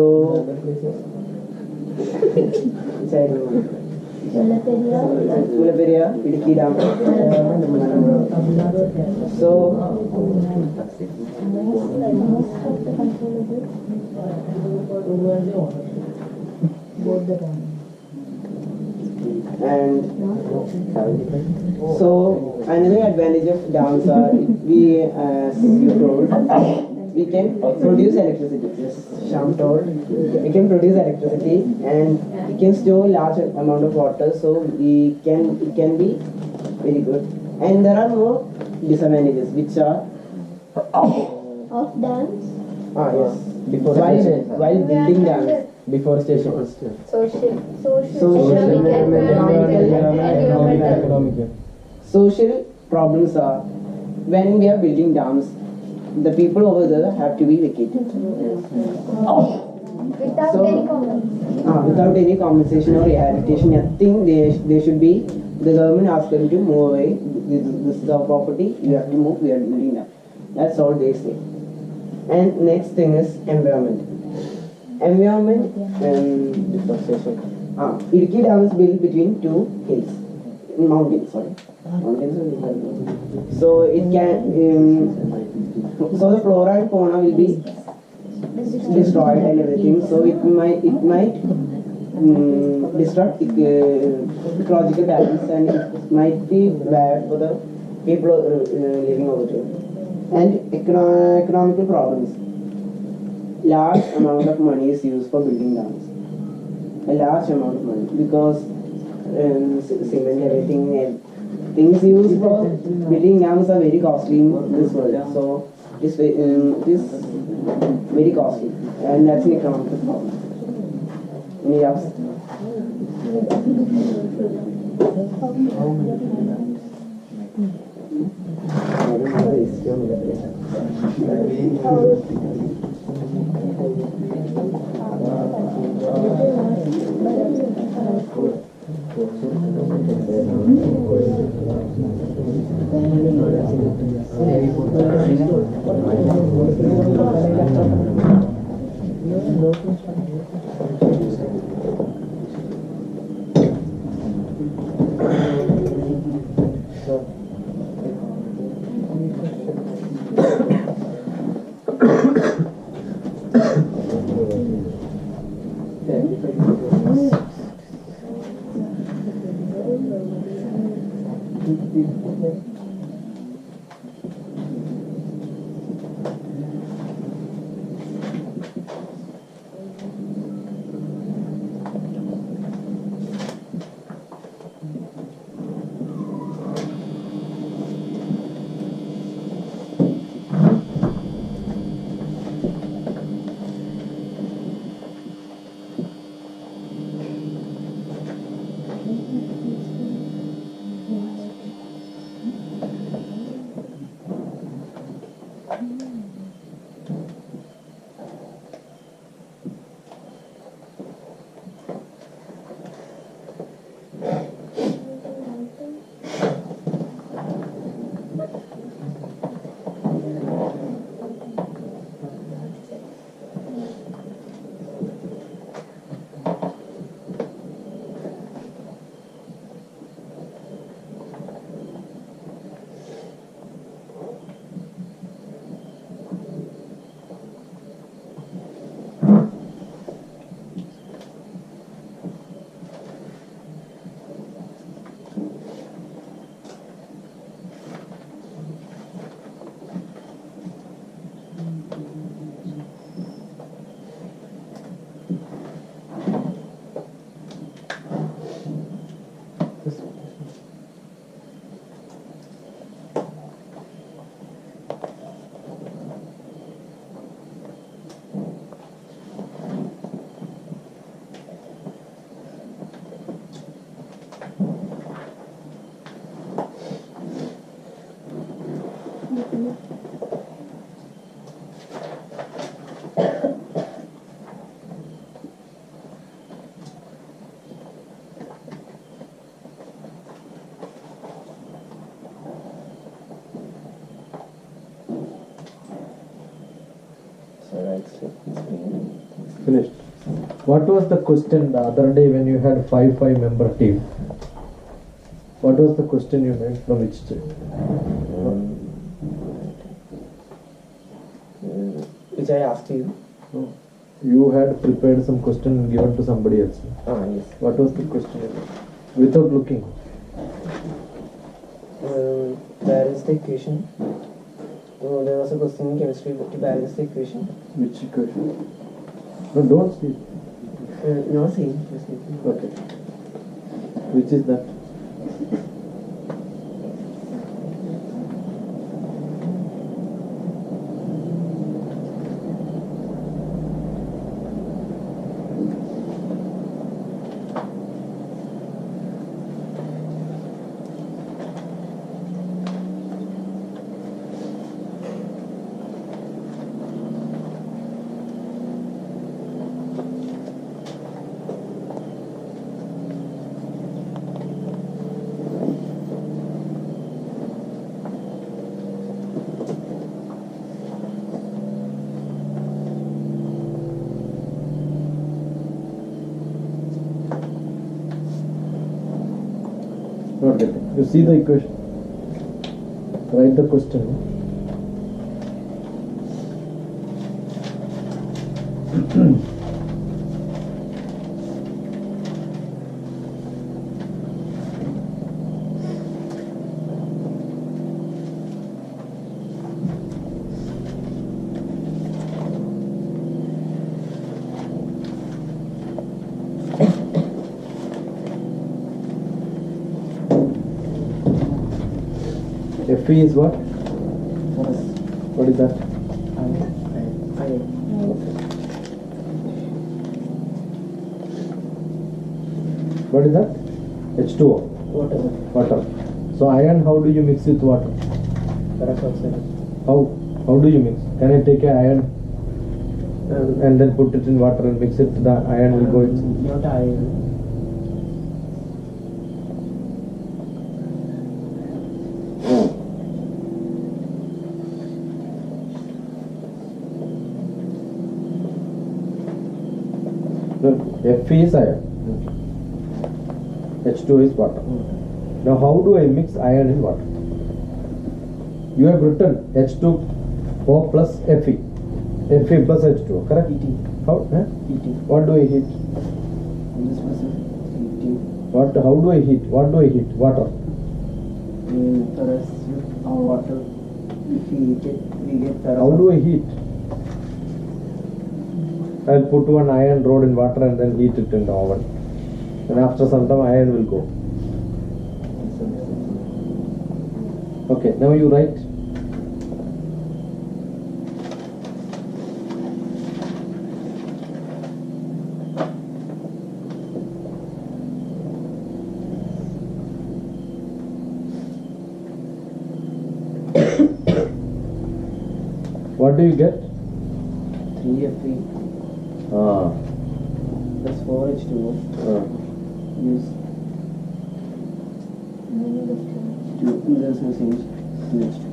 Mullaperia, Idukki Dam. So, and so another advantage of dams are we, as you told, we can produce electricity. Yes, Sham told, we can produce electricity and we can store large amount of water, so it can be very good. And there are more disadvantages, which are
Of dams?
yes,
Deforestation.
while building dams.
Deforestation.
Social,
Social,
Economic.
Social problems are when we are building dams, the people over there have to be vacated.
Without
So-
any comment.
Without any compensation or rehabilitation, I think they should be, the government asks them to move away. This is our property, you have to move, we are building dam. That's all they say. And next thing is environment. Environment,
Deforestation.
Idukki Dam is built between two hills, mountains, sorry. So it can, so the flora and fauna will be destroyed and everything. So it might disrupt ecological balance, and it might be bad for the people living over there. And economical problems. Large amount of money is used for building dams. A large amount of money, because cement, everything, things used for building dams are very costly in this world. So this is very costly, and that's an economical problem. Any else?
Finished. What was the question the other day when you had 5 member team? What was the question you made from which team?
Which I asked you.
You had prepared some question and given to somebody else.
Yes.
What was the question? Without looking.
Balance the equation. There was a question in chemistry to balance the equation.
Which equation? No, don't speak.
No, same.
Okay. Which is that? Not getting. You see the equation. Write the question. Fe is what? What is that? What is that? H2O. Water. So iron, how do you mix with water? How do you mix? Can I take a iron and then put it in water and mix it? The iron will go in.
Not iron.
Fe is iron. H2O is water. Now how do I mix iron in water? You have written H2O plus Fe. Fe plus H2O, correct? How? What do I heat? How do I heat? What do I heat? Water.
Water. If we heat it, we get
How do I heat? I'll put one iron rod in water and then heat it in the oven. And after some time iron will go. Okay, now you write. What do you get?
3Fe. That's 4H2O. Use. There's no change. 2H2.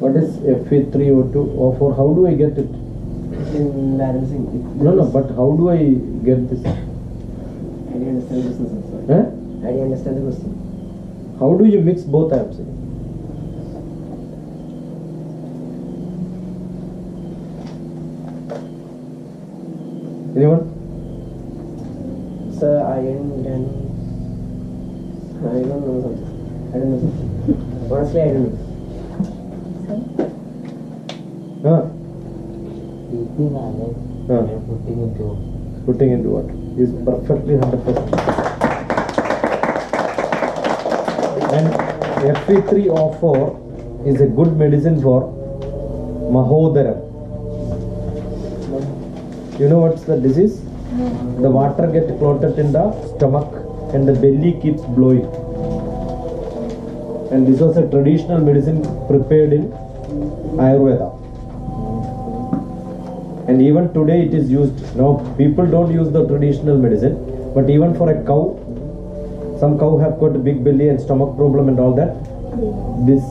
What is Fe3O2O4? How do I get it?
In balancing.
No, but how do I get this?
I didn't understand the question. Sorry.
Huh?
I didn't understand the question.
How do you mix both, I am saying? Anyone?
Sir, I don't know something. I don't know something. Honestly, I don't know.
Putting into what? Is perfectly 100%. And Fe3O4 is a good medicine for Mahodaram. You know what's the disease? The water gets clotted in the stomach and the belly keeps blowing. And this was a traditional medicine prepared in Ayurveda. And even today it is used. Now people don't use the traditional medicine, but even for a cow, some cow have got a big belly and stomach problem and all that. This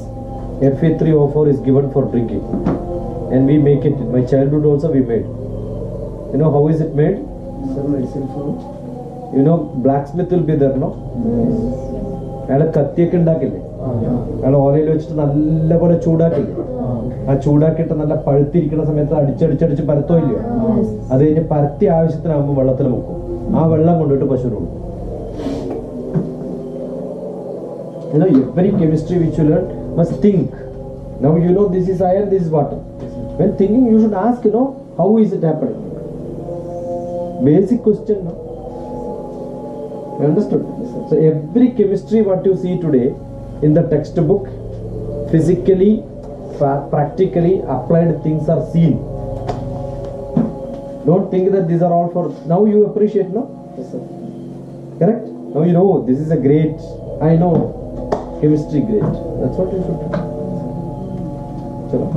Fe3O4 is given for drinking. And we make it. In my childhood also we made. You know how is it made? You know blacksmith will be there, no? അയാൾ കത്തിയൊക്കെ ഉണ്ടാക്കില്ലേ, അയാൾ ഓലയിൽ വെച്ചിട്ട് നല്ലപോലെ ചൂടാക്കില്ലേ, ആ ചൂടാക്കിയിട്ട് നല്ല പഴുത്തിരിക്കുന്ന സമയത്ത് അടിച്ചടിച്ചടിച്ച് പരത്തോയില്ലയോ, അത് കഴിഞ്ഞ് പരത്തി ആവശ്യത്തിനാകുമ്പോൾ വെള്ളത്തിൽ മുക്കും, ആ വെള്ളം കൊണ്ടിട്ട് പശുവിന് കൊടുക്കും. You know, every chemistry which you learn must think. Now you know this is iron, this is water. When thinking, you should ask, you know, how is it happening? Basic question, no? You understood? So every chemistry what you see today in the textbook, physically, practically applied things are seen. Don't think that these are all for, now you appreciate, no? Yes, sir. Correct? Now you know, this is a great, I know, chemistry great. That's what you should do. Chalo.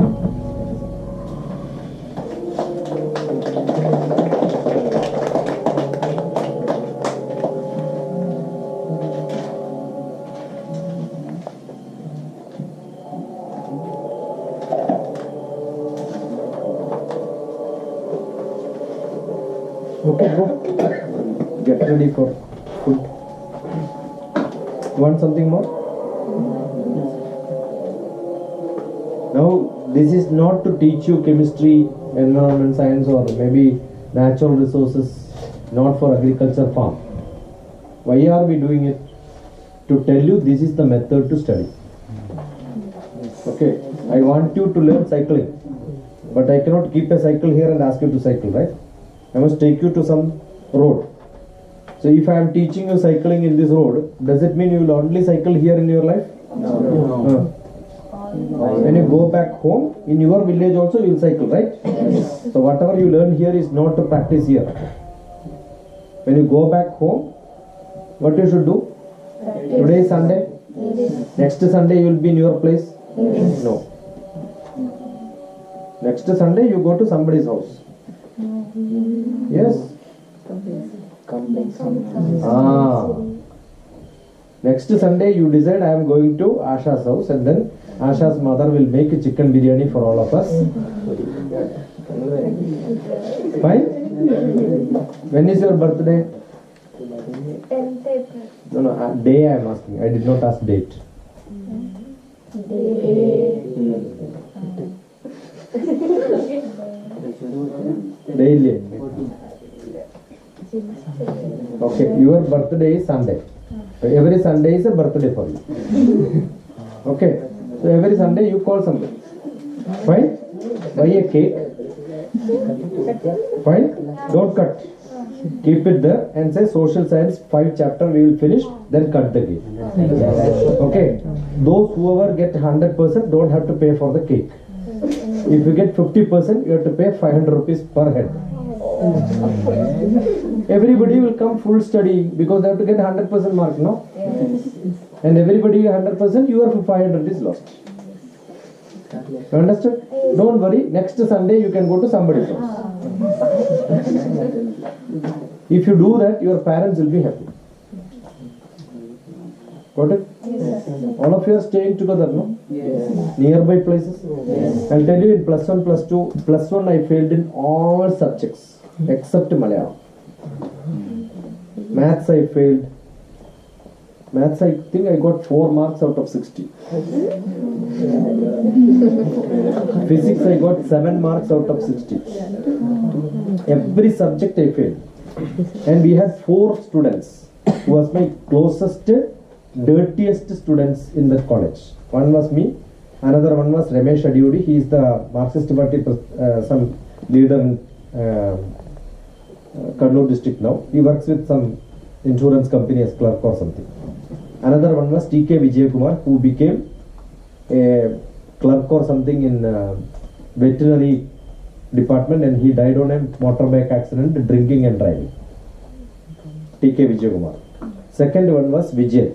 Okay, go. Get ready for food. Want something more? Now, this is not to teach you chemistry, environment science, or maybe natural resources, not for agriculture farm. Why are we doing it? To tell you this is the method to study. Okay, I want you to learn cycling, but I cannot keep a cycle here and ask you to cycle, right? I must take you to some road. So if I am teaching you cycling in this road, does it mean you will only cycle here in your life? No. When you go back home, in your village also you will cycle, right? Yes. So whatever you learn here is not to practice here. When you go back home, what you should do? Today is Sunday. Next Sunday you will be in your place? No. Next Sunday you go to somebody's house. Yes. Next Sunday you decide I am going to Asha's house, and then Asha's mother will make a chicken biryani for all of us. Fine? When is your birthday?
10th April.
No, day I am asking. I did not ask date. Daily. Okay, your birthday is Sunday. So every Sunday is a birthday for you. Okay, so every Sunday you call somebody. Fine? Buy a cake. Fine? Don't cut. Keep it there and say social science 5 chapter we will finish, then cut the cake. Okay, those whoever get 100% don't have to pay for the cake. If you get 50%, you have to pay 500 rupees per head. Everybody will come full study because they have to get 100% mark, no? And everybody 100%, your 500 is lost. You understood? Don't worry, next Sunday you can go to somebody's house. If you do that, your parents will be happy. Got it? Yes. All of you are staying together, no? Yes. Nearby places? Yes. I'll tell you in plus 1, plus 2, plus 1 I failed in all subjects except Malayalam. Maths I failed. Maths I think I got 4 marks out of 60. Physics I got 7 marks out of 60. Every subject I failed. And we had 4 students who was my closest, dirtiest students in the college. One was me, another one was Ramesh Adiudi. He is the Marxist Party some leader in Kannur district now. He works with some insurance company as clerk or something. Another one was T.K. Vijayakumar, who became a clerk or something in veterinary department, and he died on a motorbike accident, drinking and driving. T.K. Vijayakumar. Second one was Vijay,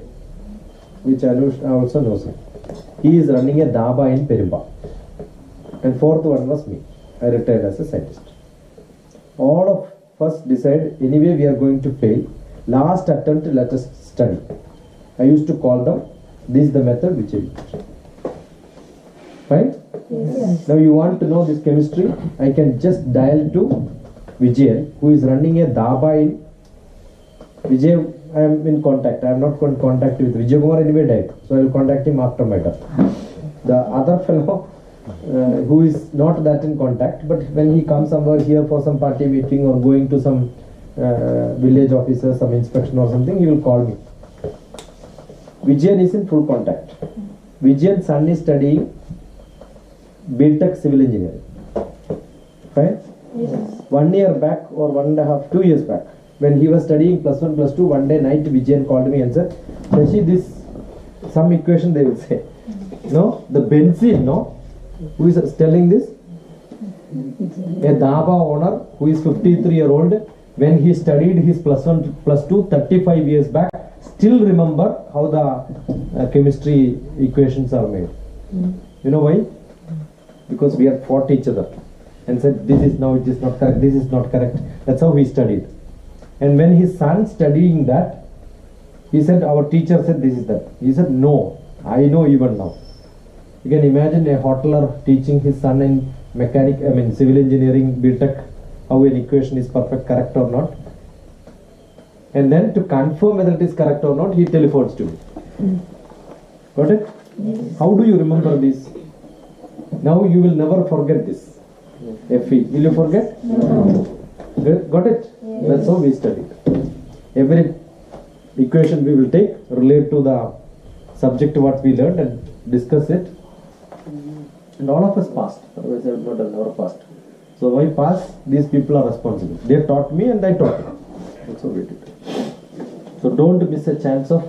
which Anush also knows him. He is running a dhaba in Perimba. And fourth one was me. I retired as a scientist. All of us decided anyway we are going to fail. Last attempt, let us study. I used to call them. This is the method which I used. Fine? Yes. Now you want to know this chemistry? I can just dial to Vijay, who is running a dhaba in Vijay. I am in contact. I am not in contact with Vijay Kumar anyway died, so I will contact him after my death. The other fellow who is not that in contact, but when he comes somewhere here for some party meeting or going to some village officer, some inspection or something, he will call me. Vijayan is in full contact. Vijayan's son is studying B.Tech civil engineering. Fine? Yes. 1 year back or 1.5, 2 years back, when he was studying +1, +2, one day night Vijayan called me and said, Shashi, this, some equation they will say. No? The benzene, no? Who is telling this? A dhaba owner who is 53-year-old, when he studied his +1, +2, 35 years back, still remember how the chemistry equations are made. You know why? Because we had fought each other and said, this is now, it is not correct, this is not correct. That's how we studied. And when his son studying that, he said, our teacher said this is that. He said, no, I know even now. You can imagine a hotelier teaching his son in civil engineering, B.Tech, how an equation is perfect, correct or not. And then to confirm whether it is correct or not, he telephones to me. Got it? Yes. How do you remember this? Now you will never forget this. FE. Will you forget? No. Got it? Yes. That's how we study. Every equation we will take, relate to the subject what we learned and discuss it. And all of us passed. Otherwise I would not have never passed. So why pass? These people are responsible. They taught me and I taught them. That's how we did it. So don't miss a chance of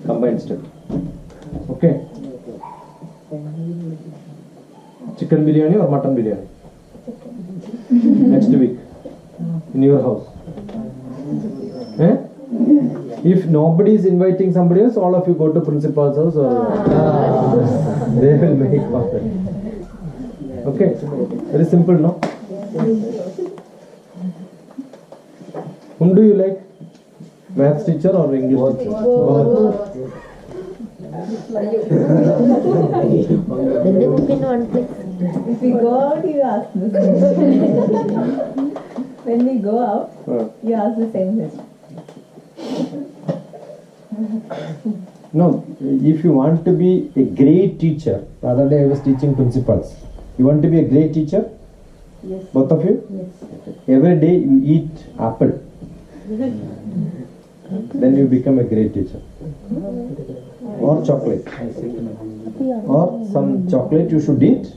combined study. Okay? Chicken biryani or mutton biryani? Next week in your house. Eh? If nobody is inviting somebody else, all of you go to principal's house or they will make perfect. Okay? Very simple, no? Whom do you like? Maths teacher or English teacher? Both.
When they cook in one place.
If we go out, you ask the same. When we go out, you ask the same question.
No, if you want to be a great teacher, the other day I was teaching principals. You want to be a great teacher?
Yes.
Both of you?
Yes.
Every day you eat apple. Then you become a great teacher. Or chocolate. Or some chocolate you should eat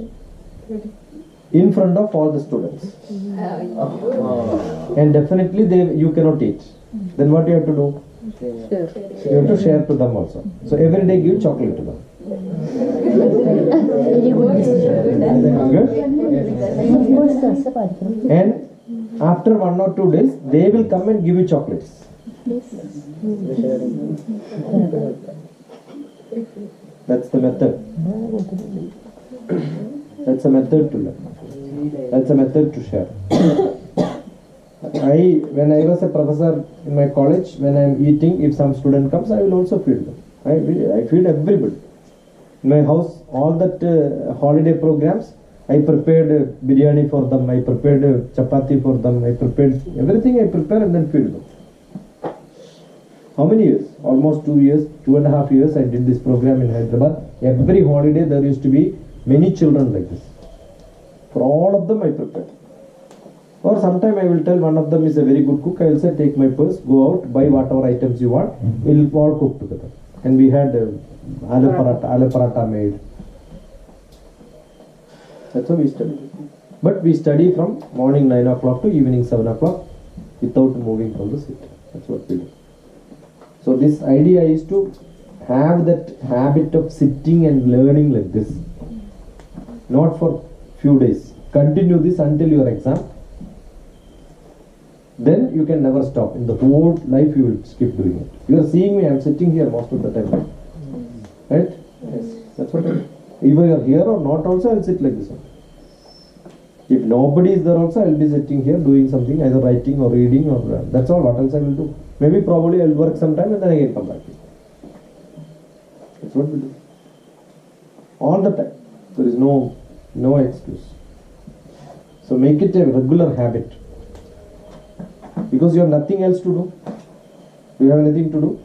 in front of all the students. And definitely you cannot eat. Then what you have to do? You have to share to them also. So every day give chocolate to them. Good? And after 1 or 2 days, they will come and give you chocolates. That's the method. That's a method to learn. That's a method to share. When I was a professor in my college, when I am eating, if some student comes, I will also feed them. I feed everybody. In my house, all that holiday programs, I prepared biryani for them, I prepared chapati for them, I prepared everything I prepare and then feed them. How many years? Almost 2 years, 2.5 years I did this program in Hyderabad. Every holiday there used to be many children like this. For all of them I prepared. Or sometime I will tell one of them is a very good cook, I will say take my purse, go out, buy whatever items you want, we'll all cook together. And we had aloo paratha made. That's how we study. But we study from morning 9 o'clock to evening 7 o'clock without moving from the seat. That's what we do. So this idea is to have that habit of sitting and learning like this. Not for few days. Continue this until your exam. Then you can never stop. In the whole life you will keep doing it. You are seeing me, I am sitting here most of the time. Right? Yes. That's what I do. Either you are here or not also, I will sit like this one. If nobody is there also, I will be sitting here doing something, either writing or reading or that's all. What else I will do? Maybe probably I will work sometime and then again come back. That's what we do. All the time. There is no excuse. So make it a regular habit. Because you have nothing else to do. Do you have anything to do?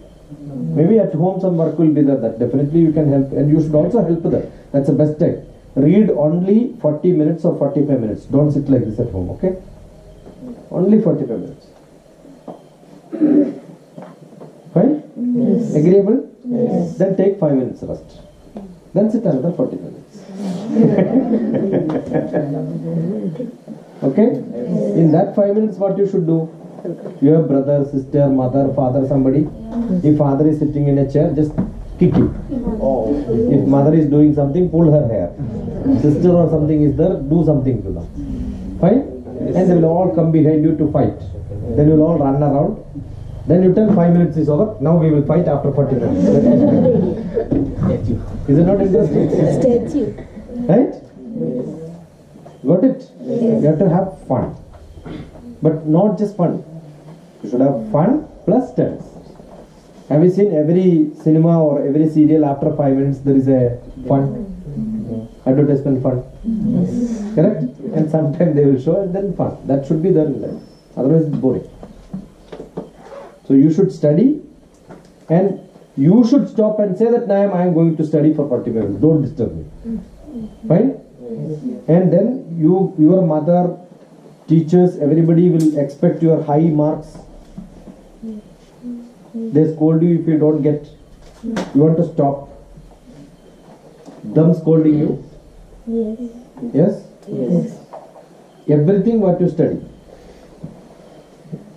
Maybe at home some work will be there, that definitely you can help, and you should also help there. That's the best time. Read only 40 minutes or 45 minutes. Don't sit like this at home, okay? Only 45 minutes. Fine? Yes. Agreeable? Yes. Then take 5 minutes rest. Then sit another 40 minutes. Okay? In that 5 minutes, what you should do? Your brother, sister, mother, father, somebody. If father is sitting in a chair, just kick him. If mother is doing something, pull her hair. Sister or something is there, do something to them. Fine? And they will all come behind you to fight. Then you will all run around. Then you tell 5 minutes is over. Now we will fight after 40 minutes. Is it not interesting?
Statue.
Right? Got it? You have to have fun. But not just fun. You should have fun plus studies. Have you seen every cinema or every serial after 5 minutes there is a fun? Advertisement fun. Correct? And sometimes they will show and then fun. That should be there in life. Otherwise it's boring. So you should study, and you should stop and say that now I am going to study for 40 minutes. Don't disturb me. Fine? And then your mother, teachers, everybody will expect your high marks. They scold you if you don't get. You want to stop them scolding you? Yes? Yes? Everything what you study.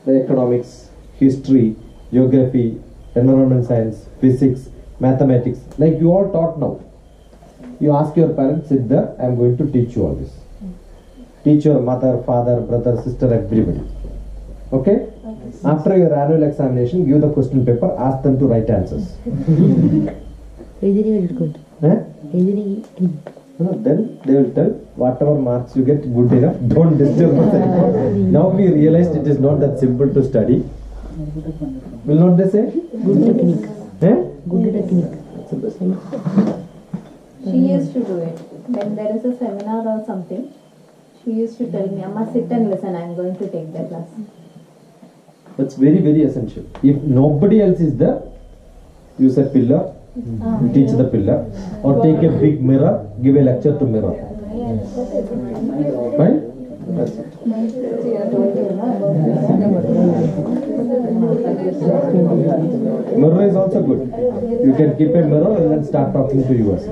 The economics, history, geography, environment science, physics, mathematics, like you all taught now. You ask your parents, sit there, I am going to teach you all this. Teach your mother, father, brother, sister, everybody. Okay? After your annual examination, give the question paper, ask them to write answers. Then they will tell, whatever marks you get, good enough, don't disturb us anymore. Now we realized it is not that simple to study. Will not they say?
Good technique.
Good technique. She used to do it. When there is a seminar or something, she used to tell me, Amma, sit and listen, I am going to take that class.
That's very, very essential. If nobody else is there, use a pillar, teach the pillar, or take a big mirror, give a lecture to mirror. Right? That's it. Mirror is also good. You can keep a mirror and then start talking to yours.